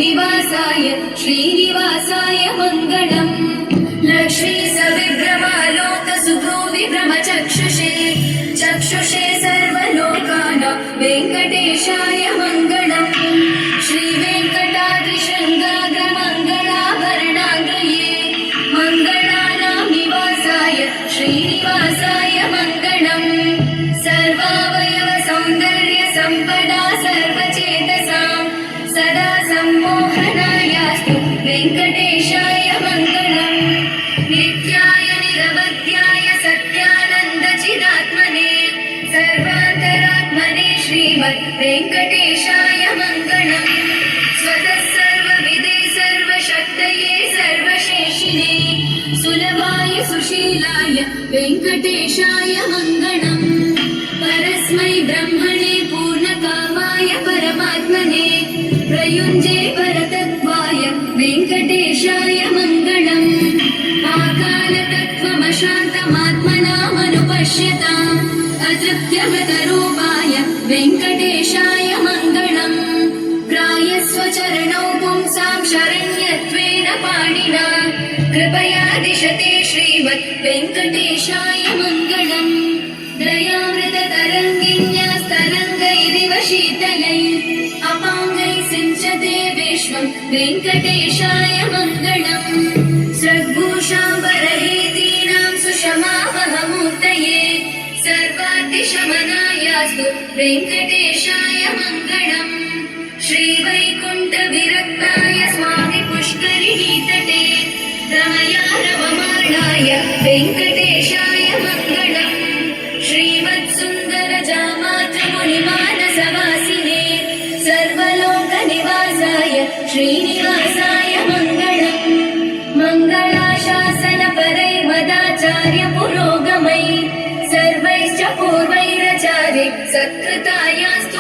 निवासाय श्रीनिवासाय मङ्गलम् लक्ष्मी सविभ्रमालोक सुभ्रूविभ्रमचक्षुषे चक्षुषे सर्वलोकानां वेङ्कटेशाय मङ्गलम् श्रीवेङ्कटाद्रिशृङ्गाग्रमङ्गलाभरणाग्रये मङ्गलानां निवासाय श्रीनिवासाय मङ्गलम् सर्वावयव सौन्दर्य सम्पदा सर्वचेतसां सदा सम्मोहनायास्तु वेङ्कटेशाय मङ्गलम् नित्याय निरवध्याय सत्यानन्दचिदात्मने सर्वान्तरात्मने श्रीमद् वेङ्कटेशाय मङ्गलम् स्वतः सर्वविदे सर्वशक्तये सर्वशेषिणे सुलभाय सुशीलाय वेङ्कटेशाय मङ्गलम् परस्मै ब्रह्मणे पूर्णकामाय परमात्मने प्रयुञ्जे परतत्त्वाय वेङ्कटेशाय मङ्गलम् आकालतत्त्वमशान्तमात्मनामनुपश्यताम् अतृप्त्यमृतरूपाय वेङ्कटेशाय मङ्गलम् प्रायस्वचरणौ पुंसां शरण्यत्वेन पाणिना कृपया दिशते श्रीमद् वेङ्कटेशाय मङ्गलम् दयामृततरङ्गिन्यास्तरङ्गैरिव शीतलैः अपाङ्गैः सिञ्चते विश्वं वेङ्कटेशाय मङ्गलम् सद्भूषाम्बरहेतीनां सुषमावहमूर्तये सर्वातिशमनायास्तु वेङ्कटेशाय मङ्गलम् श्रीवैकुण्ठविरक्ताय स्वामि पुष्करिणीतटे रमया रममाणाय वेङ्कटेशाय मङ्गलम् श्रीमत्सुन्दरजामातृमुनिमानसवासिने सर्वलोकनिवासाय श्रीनिवासाय मङ्गलम् मङ्गलाशासनपरैर्मदाचार्यपुरोगमैः सर्वैश्च पूर्वैराचार्यैः सत्कृतायास्तु